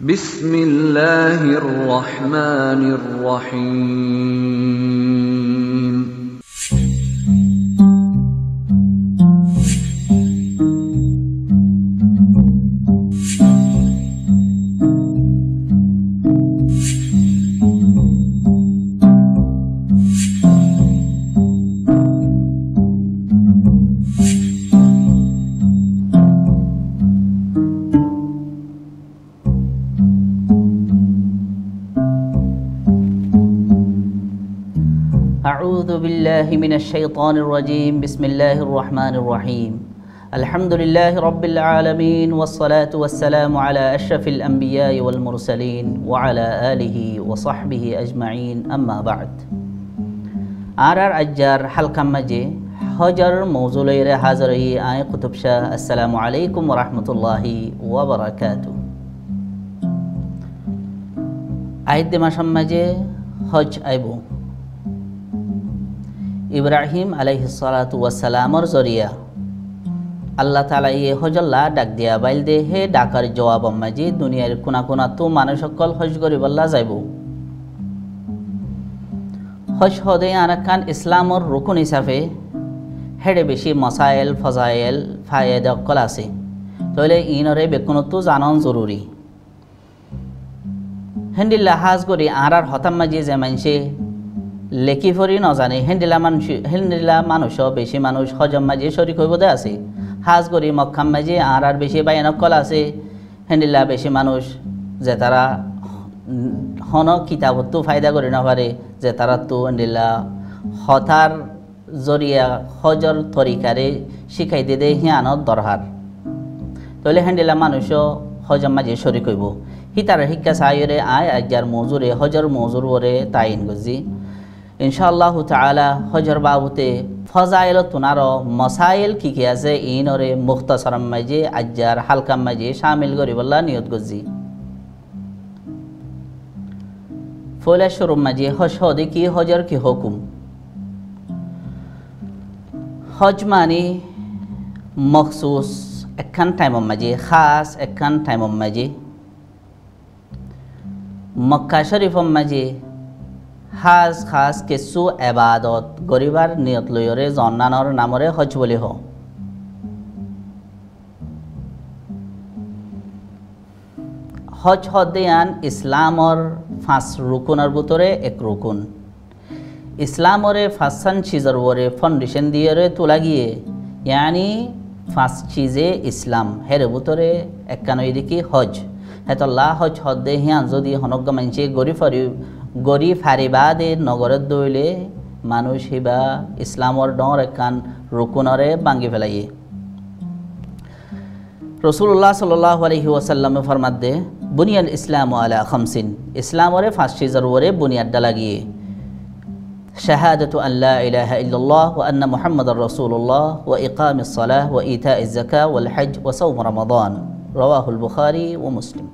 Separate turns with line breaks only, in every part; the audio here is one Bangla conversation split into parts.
بسم الله الرحمن الرحيم
أعوذ بالله من الشيطان الرجيم بسم الله الرحمن الرحيم الحمد لله رب العالمين والصلاة والسلام على أشرف الأنبياء والمرسلين وعلى آله وصحبه أجمعين أما بعد آرار أجار حلقة مجي حجر موزولير حاضري آي قطب شاه السلام عليكم ورحمة الله وبركاته آيد دمشق مجي حج أيبو ইব্রাহিম আলাইহিসসালাতু ওয়াসসালামর জরিয়া আল্লাহ তাআলা এই হজল্লা ডাক দিয়া বাইল দে হে ডাকার জবাব মাঝি দুনিয়ার কোনা কোনা তো মানুষ সকল হজ করিবল্লা যাইব হজ হদে আরাকান ইসলামর রুকুন হিসাবে হেডে বেশি মসাইল ফজাইল ফায়েদা কল আছে তাহলে ইনরে বেকুনতো জানন জরুরি হেন্দিল্লা হাজ করি আরার হতাম মাঝি যে মানছে লেখি ফরি নজানে হেন্দিলা মানুষ বেশি মানুষ হজম মাঝে শরিক হইব দে আছে হাজ করি মক্কাম মাঝে আর বেশি বাইনকল আছে হেন্দিলা বেশি মানুষ যে তারা হন কিতাবতো ফায়দা করি না পারে যে তারা তো হেন্দিলা হতার জরিয়া হজর তরিকারে শিখাই দে দে হিয়ানত দরহার তাহলে হেন্দিলা মানুষ হজম মাঝে শরিক হইব হিতার শিক্ষা চাইরে আয় আজ্ঞার মজুরে হজর মজুর বরে তাইন গজি ইনশাআল্লাহু তাআলা হজর বাবুতে ফজাইল তুনার মসাইল কি আছে ইনরে মুখতাসারাম মাঝে আজ্জার হালকাম মাঝে শামিল করিবল্লা নিয়ত গজি ফলে শুরু মাঝে হজ হদে কি হজর কি হুকুম হজ মানে মখসুস একখান টাইম মাঝে খাস একখান টাইম মাঝে মক্কা শরীফ মাঝে হাজ খাস কিছু এবাদত গরিবার নিয়ত লয়রে জন্নানর নামরে হজ বলি হ হজ হদেয়ান ইসলামর ফাঁস রুকুনের ভিতরে এক রুকুন ইসলামরে ফাঁসান চিজর ওরে ফাউন্ডেশন দিয়ে তোলা গিয়ে ইয়ানি ফাঁস চিজে ইসলাম হের ভিতরে একখান দিকে হজ হেতল্লা হজ হদে হিয়ান যদি হনজ্ঞ মানছে গরি ফারিবাদে নগরের দইলে মানুষ হিবা ইসলামর ডর একান রুকুনরে ভাঙ্গি ফেলাইয়ে রাসূলুল্লাহ সাল্লাল্লাহু আলাইহি ওয়াসাল্লাম ফরমাত দে বুনিয়াল ইসলামু আলা খামসিন ইসলামরে ফাঁসি জরুরে বুনিয়াদ লাগিয়ে শাহাদাতু আল্লা ইলাহা ইল্লাল্লাহ ওয়া আন্না মুহাম্মাদার রাসূলুল্লাহ ওয়া ইকামিস সালাহ ওয়া ইতাইজ যাকাত ওয়াল হজ ওয়া সাওম রমাদান রাওয়াহুল বুখারী ওয়া মুসলিম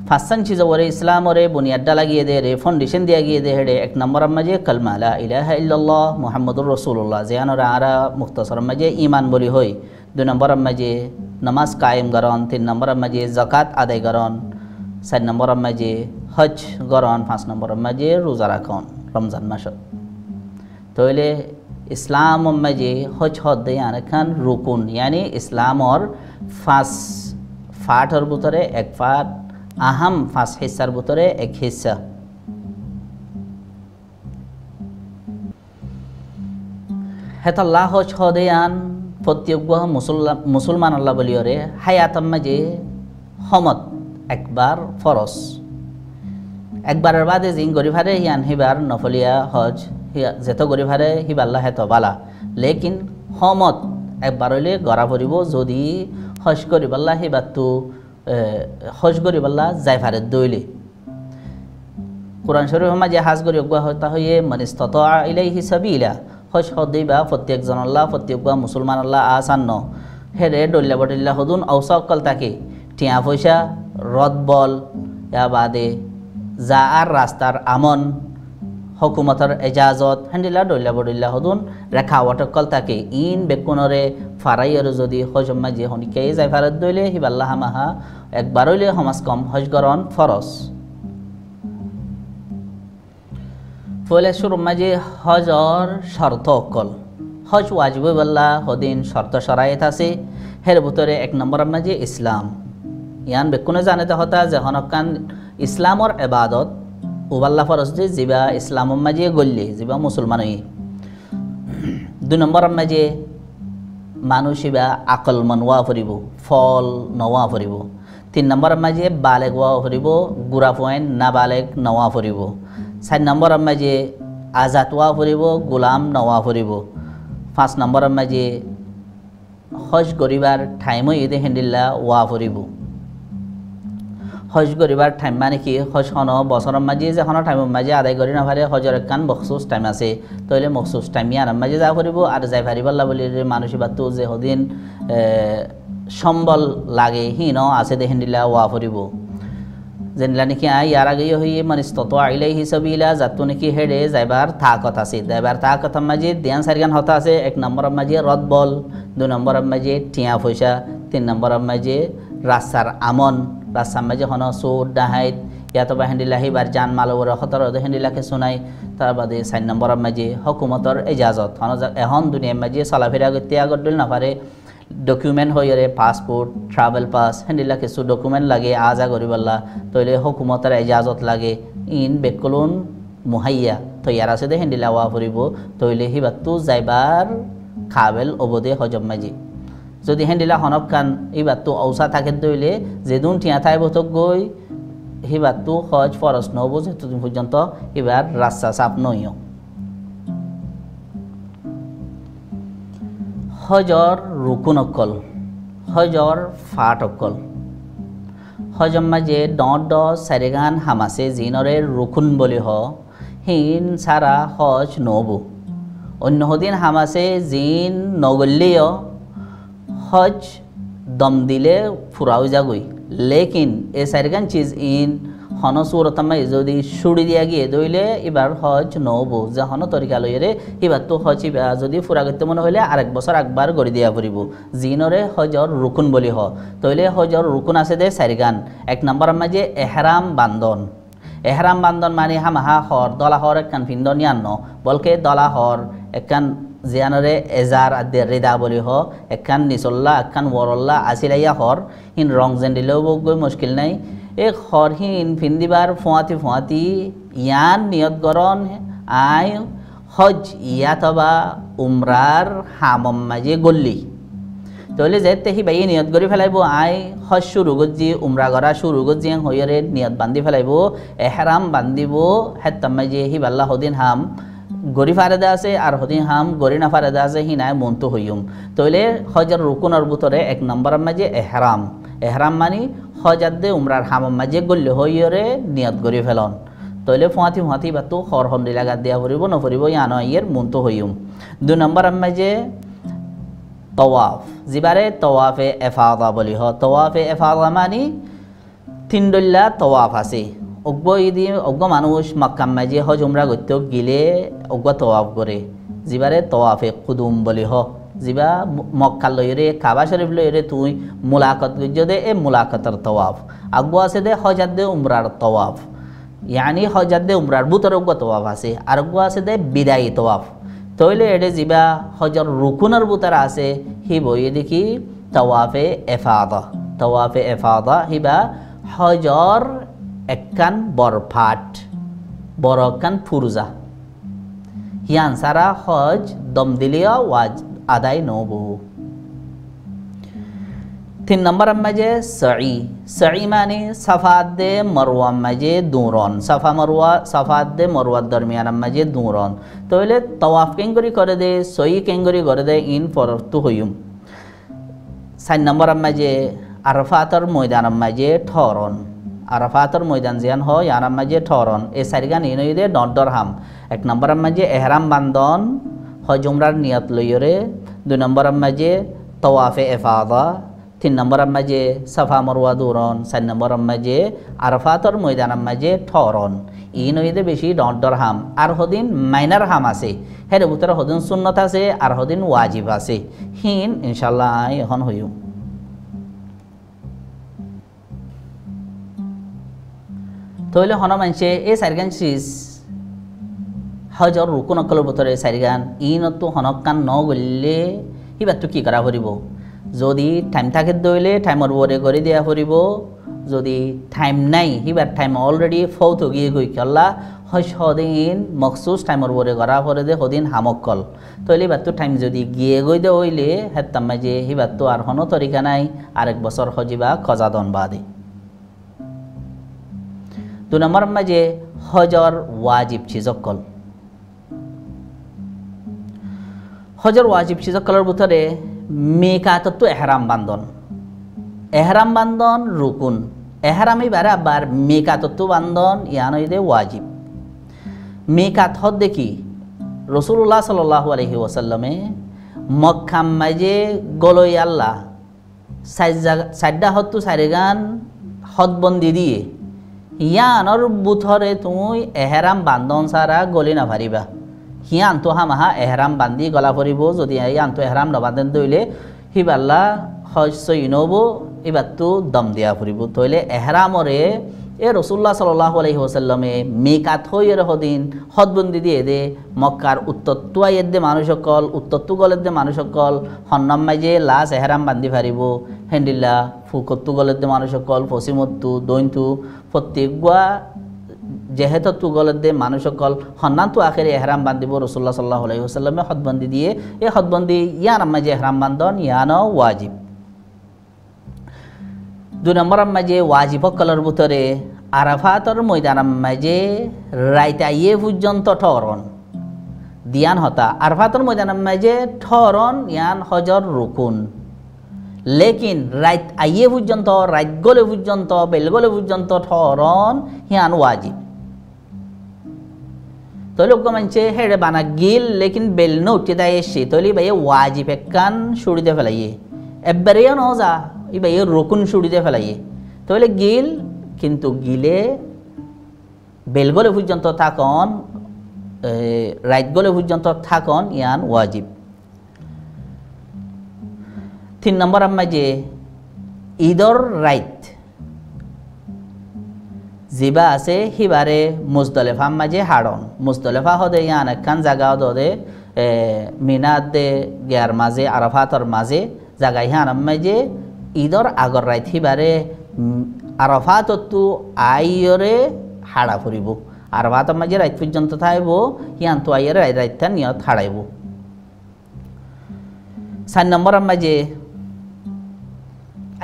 ফাঁসান চিজ ওরে ইসলামরে বুনিয়াদা লাগিয়ে দে রে ফাউন্ডেশন দিয়া গিয়ে দে হেডে এক নম্বর মাঝে কালমা লা ইলাহা ইল্লাল্লাহ মুহাম্মাদুর রাসূলুল্লাহ জিয়ানরা আরা মুখতাসার মাঝে ঈমান বলি হই দুই নম্বর মাঝে নামাজ কায়েম গরন তিন নম্বর মাঝে যাকাত আদায় গরন চার নম্বর মাঝে হজ গরন পাঁচ নম্বর মাঝে রোজা রাখন রমজান মাস তাহলে ইসলাম মাঝে হজ হদে আনখান রুকুন ইয়ানি ইসলামর ফাঁস ফাটর ভিতরে এক ফাট আহাম ফাঁস হিসার ভিতরে এক হিসা হেতাল্লাহ হজ হদেয়ান প্রত্যেক মুসলমান আল্লাহ বলিয়রে হায়াতম মাঝে হমত একবার ফরস একবারের বাদে জিং গরিভারে হিয়ান হিবার নফলিয়া হজ যেত গরিভারে হিবাল্লা হেত বালা লেকিন হমত একবার হইলে গড়া পড়িব যদি হজ করিবাল্লা হিবার তো হজ করিবাল্লা যাইফারে দইলে কোরআন শরীফ মাঝে হাজ করি অগুয়া হতা হইয়ে মানিস্তাতা ইলাইহি সাবিলা হজ হদিবা প্রত্যেকজন আল্লাহ প্রত্যেক মুসলমান আল্লাহ আসান্ন হেরে ডল্লা বটিল্লা হদুন ঔসকল তাকে টিয়া পয়সা রদ বল ইয়া বাদে যা আর রাস্তার আমন হকুমতর এজাজত হেন্ডিলা ডইলা বডইলা হদুন রেখা ওয়াটকল তাকে ইন বেকুনরে ফারাইয়ের যদি হজম মাঝে হনিকে যাই ফারত দইলে হিবাল্লাহ মাহা একবার হইলে সমাজ কম হজগরণ ফরস ফলে শুরু মাঝে হজর শর্ত অকল হজ ওয়াজিব বল্লা হদিন শর্ত সরাইত আছে হের ভিতরে এক নম্বর মাঝে ইসলাম ইয়ান বেকুনে জানেতে হতা যে হনকান ইসলামর এবাদত উবাল্লা ফরজ যে জিবা ইসলাম মাঝে গল্লি জিবা মুসলমান হই 2 নম্বর মাঝে মানুষ ইবা আকল মনওয়া ফুরিব ফল নওয়া ফুরিব 3 নম্বর মাঝে বালেগ ওয়া ফুরিব গুড়া পয়েন্ট না বালেগ নওয়া ফুরিব 4 নম্বর মাঝে আজাদ ওয়া ফুরিব গোলাম নওয়া ফুরিব 5 নম্বর মাঝে হজ গরিবার ঠাইমো ঈদে হেন্দিল্লা ওয়া ফুরিব হজ গরিবার টাইম মানে কি হজ হন বছরের মাঝে যখন টাইমের মাঝে আদায় করি না পারে হজর একখান মখসুস টাইম আছে তাহলে মখসুস টাইম ইয়ার মাঝে যা করিব আর যাই পারিবাল্লা বলি মানুষ বাতো যে হদিন সম্বল লাগে হিন আছে দেখেন দিলা ওয়া ফুরিব যেনলা নাকি ইয়ার আগে হয়ে মানে তত আইলাই হিসাবিলা যাতো নাকি হেডে যাইবার তাকত আছে যাইবার তাকতের মাঝে ধ্যান সারিগান হতা আছে 1 নম্বরের মাঝে রদ বল 2 নম্বরের মাঝে টিয়া পয়সা 3 নম্বরের মাঝে রাস্তার আমন রাস্তার মাঝে হন চোর ডাহাইত ইয়াতো বা হেন্দিলাহি বার জান মালবর খতর হেন্দিলাকে শোনাই তার বাদে 4 নম্বরের মাঝে হকুমতর এজাজত হন এখন দুনিয়ার মাঝে চলাফেরা করতে আগত দিল না পারে ডকুমেন্ট হইরে পাসপোর্ট ট্রাভেল পাস হেন্দিলা কিছু ডকুমেন্ট লাগে আজা করিবাল্লা তৈলে হকুমতর এজাজত লাগে ইন বেকলুন মুহাইয়া তৈয়ার আছে দে হেন্দিলা ওয়া ফুরিব তৈলে হিবাতু যাইবার খাবেল অবদে হজম মাঝে যদি হেন্দিলা হনক কান ইবাতু ঔষা থাকে দইলে যেদুন টিয়া থাই বতক গই হিবাতু হজ ফরজ নব যেতদিন পর্যন্ত এবার রাস্তা চাপ নইও হজর রুকুন অকল হজর ফাট অকল হজম মাঝে ড সারেগান হামাসে জিনরে রুকুন বলি হ হিন সারা হজ নব অন্য হদিন হামাসে জিন নগল্লিও হজ দম দিলে ফুরাও যাগই লেকিন এ সারিগান চিজ ইন হন সুরতমাই যদি সুড়ি দিয়া গিয়ে দইলে এবার হজ নবো যে হন তরিকা লইরে এবার তো হজ যদি ফুরা করতে মনে হইলে আরেক বছর একবার গড়ি দিয়া ফুরিব জিনরে হজর রুকুন বলি হ তইলে হজর রুকুন আছে দে সারিগান 1 নম্বর মাঝে এহরাম বান্ধন এহরাম বান্ধন মানে হামাহা হর দলা হর একখান ফিন্দন ইয়ান্ন বলকে দলা হর একখান জিয়ানরে এজার আদে রেদা বলি হ একখান নিচল্লা একখান ওরল্লা আসিলাইয়া হর হিন রং জেন দিলেও গই মুশকিল নাই এক হর হিন ফিন্দিবার ফুয়াতি ইয়ান নিয়ত গরন আই হজ ইয়াতবা উমরার হামম মাঝে গল্লি তাহলে যেতে হি বাই নিয়ত করি ফেলাইব আই হজ শুরু গজি উমরা গড়া শুরু গজি হইরে নিয়ত বান্ধি ফেলাইব এহরাম বান্ধিব হেতাম মাঝে হি বাল্লা হদিন হাম গড়ি ফারেদা আছে আর হদিন হাম গড়ি না ফারেদা আছে হিনায় মন্তু হইম তইলে হজর রুকুনের ভিতরে 1 নম্বরের মাঝে এহরাম এহরাম মানে হজাদ্দে উমরার হামম মাঝে গল্লে হইরে নিয়ত করি ফেলন তইলে ফুয়াতি বাতো হর হন্দি লাগা দিয়া ফুরিব নফরিব ইয়ান ইয়ের মন্তু হইম 2 নম্বরের মাঝে তওয়াফ জিবারে তওয়াফে এফাদা বলি হ তওয়াফে এফাদা মানে তিনডল্লা তওয়াফ আছে অজ্ঞ ইদি অজ্ঞ মানুষ মক্কাম মাঝে হজ উমরা করতে গিলে অজ্ঞ তওয়াফ করে জিবারে তওয়াফে কুদুম বলি হ জিবা মক্কা লইরে কাবা শরীফ লইরে তুই মুলাকাত গজদে এ মুলাকাতর তওয়াফ অজ্ঞ আছে দে হজাদ্দে উমরার তওয়াফ ইয়ানি হজাদ্দে উমরার বুতর অজ্ঞ তওয়াফ আছে আর অজ্ঞ আছে দে বিদায়ী তওয়াফ তইলে এডে জিবা হজর রুকুনের বুতর আছে হি বই দেখি তওয়াফে এফাদা হিবা হজর একখান বরফাট বড় একখান ফুরজা হিয়ান সারা হজ দম দিলিয়া ওয়াজ আদায় নবু 3 নম্বর মাঝে সঈ মানে সাফাদে মরওয়া মাঝে দুরন সাফাদে মরওয়ার দরমিয়ান মাঝে দুরন তইলে তওয়াফ কেঙ্গরি করে দে সঈ কেঙ্গরি করে দে ইন ফরতু হইম 4 নম্বর মাঝে আরাফাতর ময়দান মাঝে ঠরন আরাফাতর ময়দান জিয়ান হয় ইয়ার মাঝে ঠরন এ সারিগান ইনই দে ডর হাম 1 নম্বর মাঝে এহরাম বান্ধন হজ উমরার নিয়ত লইরে 2 নম্বর মাঝে তওয়াফে এফাদা তিন নম্বরের মাঝে সাফা মরওয়া দৌড়ন, 4 নম্বরের মাঝে আরফাতর ময়দানের মাঝে ঠরন। ই নইদে বেশি ডর হাম। আর হদিন মাইনার হাম আছে, হের ভিতরে হদিন সুন্নত আছে আর হদিন ওয়াজিব আছে। হিন ইনশাল্লাহ এখন হইও। তইলে হন মানছে এই 4 গান চিজ হজর রুকুন অকলের ভিতরে 4 গান ইনতো হনক কান ন গলে হিবারটো কি করা ফুরিব। যদি টাইম থাকে দইলে টাইমর বরে করে দেওয়া ফুরিব, যদি টাইম নাই হিবার টাইম অলরেডি ফৌত গিয়ে গই কল্লা হদিন মখসুস টাইমর বরে করা পরে দে হদিন হামকল। তইলে হিবারটো টাইম যদি গিয়ে গই দে হইলে হেতাম মাঝে হিবারটো আর হনো তরিকা নাই, আরেক বছর হজিবা খজাদন বাদে। 2 নম্বর মাঝে হজর ওয়াজিব চিজকল। হজর ওয়াজিব চিজকলের ভিতরে মেকাততো এহরাম বান্ধন, এহরাম বান্ধন রুকুন, এহরামি বারে আবার মেকাততো বান্ধন ইয়ানইদে ওয়াজিব। মেকাত হদ দেখি রসুল্লাহ সাল্লাল্লাহু আলাইহি ওয়াসাল্লামে মক্কাম মাঝে গলই আল্লাহ 4 গান হদবন্দি দিয়ে ইয়ানর বুথরে তুই এহরাম বান্ধন সারা গলি না পারিবা। হিয়ান তো হামাহা এহরাম বান্ধি গলা পরিব, যদি ইয়ান তো এহরাম নবান্ধন দইলে হিবাল্লা হস্য ইনব এবার তো দম দিয়া ফুরিব। তইলে এহরামরে এ রসুল্লাহ সাল্লাল্লাহু আলাইহি ওয়াসাল্লামে মেকাত হইয়ের হদিন হদবন্দি দিয়ে দে মক্কার উত্তরটু আইয়ের দে মানুষ সকল, উত্তরটু গলের দে মানুষ সকল হন্নাম মাইজে লাশ এহরাম বান্ধি পারিব। হেন্ডিল্লা ফুকত্তু গলের দে মানুষ সকল, পশ্চিমত্তু দৈন্তু প্রত্যেকগুয়া যেহেতু তু গলের দে মানুষ সকল হন্নান তো আখেরে এহরাম বান্ধিব। রসুল্লাহ সাল্লাল্লাহু আলাইহি ওয়াসাল্লামে হদবন্দি দিয়ে এই হদবন্দি ইয়ান মাঝে এহরাম বান্ধন ইয়ানো ওয়াজিব। 2 নম্বর মাঝে ওয়াজিব কলর ভিতরে আরাফাতর ময়দানের মাঝে রাইতে আইয়ে পর্যন্ত ঠরন দিয়ান হতা। আরাফাতর ময়দানের মাঝে ঠরন ইয়ান হজর রুকুন, লেকিন রাইত আইয়ে পর্যন্ত রাইত গলে পর্যন্ত বেলগলে পর্যন্ত ঠরন হিয়ান ওয়াজিব। তৈলে মানছে হেড়ে বানা গিল লেকিন বেল ন উঠে দেয় এসে তৈলি ভাই ওয়াজিব একখান সুড়িতে ফেলাইয়ে এবারেও ন যা এই ভাই রকুন সুড়িতে ফেলাইয়ে তৈলে গিল কিন্তু গিলে বেলগলে পর্যন্ত থাকন রাইত গলে পর্যন্ত থাকন ইয়ান ওয়াজিব। 3 নম্বর মাঝে ঈদর রাইত জিবা আছে হিবারে মুজদলিফা মাঝে হাড়ন। মুজদলিফা হদে ইয়ান একখান জায়গা হদে মিনাত দে গিয়ার মাঝে আরাফাতর মাঝে জায়গা হিয়ান মাঝে ঈদর আগর রাইত হিবারে আরাফাতু আইয়রে হাড়া ফুরিব। আরাফাতর মাঝে রাইত পর্যন্ত থাকব হিয়ান তো আইয়রে রাইতটা নিয়ত হাড়াইব। 4 নম্বর মাঝে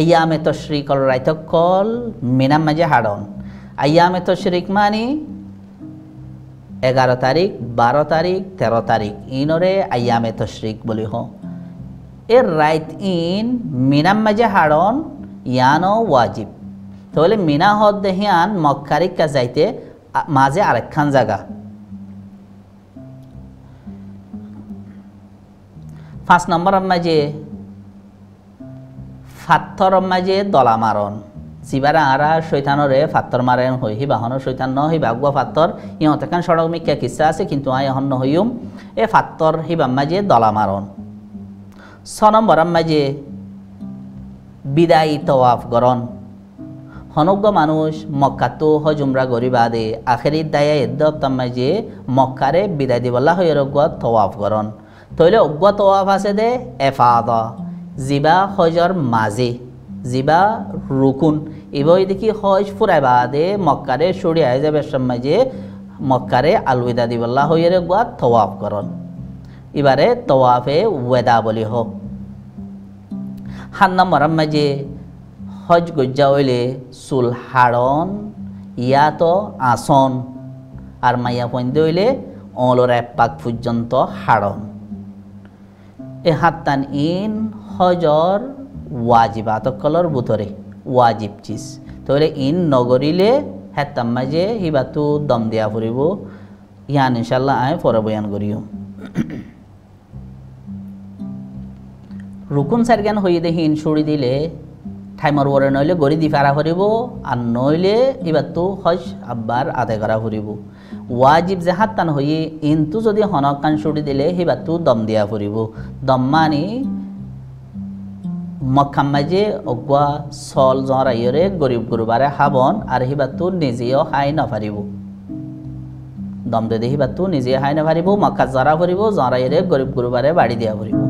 আয়ামে তশরিকল রাইতকল মিনার মাঝে হাড়ন। আয়ামে তশরিক মানে 11 তারিখ 12 তারিখ 13 তারিখ ইনরে আয়ামে তশরিক বলি হ। এর রাইত ইন মিনার মাঝে হাড়ন ইয়ানো ওয়াজিব। তাহলে মিনা হদ দেহিয়ান মক্কারিক কা যাইতে মাঝে আরেকখান জায়গা। 5 নম্বর মাঝে ফাত্তর মাঝে দলা মারন। জিবারা আরা শৈতানরে ফাত্তর মারেন হই হি বাহন শৈতান ন হি বাগুয়া ফাত্তর ইহত এখান সড়ক মিক্কা কিসা আছে কিন্তু আয় এখন নহইম এ ফাত্তর হি বাম মাঝে দলা মারন। 6 নম্বর মাঝে বিদায়ী তওয়াফ গরন। হনজ্ঞ মানুষ মক্কাতো হজ উমরা গরিবাদে আখেরি দায়া এদ্দপ্তাম মাঝে মক্কারে বিদায় দিবল্লা হয়ে অজ্ঞা তওয়াফ গরন। তইলে অজ্ঞা তওয়াফ আছে দে এফাদা জিবা হজর মাঝে জিবা রুকুন এবার দেখি হজ ফুরাই বাদে মক্কারে সরিয়ে আয় যাবে মাঝে মক্কারে আলবিদা দিবল্লা হয়ে অজ্ঞা তওয়াফ গরন। এবারে তওয়াফে ওয়েদা বলি হোক। 7 নম্বর মাঝে হজ গজ্জা হইলে চুল হাড়ন ইয়াতো আসন আর মাইয়া পয়েন্টে হইলে অলর 1 পাক পর্যন্ত হাড়ন। এ হাত্তান ইন হজর ওয়াজিবাত কলর বুতরে ওয়াজিব চিজ তাহলে ইন নগরিলে হেতাম মাঝে হিবাতু দম দিয়া ফুরিব ইয়ান ইনশাল্লাহ আয় পরে বয়ান করিও। রুকুন সারগান হয়ে দেহিন ছুড়ি দিলে ঠাইমর ওরে নইলে গড়ি দি ফেরা ফুরিব আর নইলে এবার তো হজ আব্বার আদায় করা ফুরিব ওয়াজিব যে হাত্তান হয়ে ইন্তু যদি হনক কান ছুটি দিলে সেবার তো দম দিয়া ফুরিব দম মানি মক্কাম মাঝে অগুয়া চল জরাইরে গরিব গুরুবারে হাবন আর সেবার তো নিজেও হাই নফারিব দম দে সিবার তো নিজে হাই নফারিব মক্কা জরা ফুরিব জরাইরে গরিব গুরুবারে বাড়ি দিয়া ফুরিব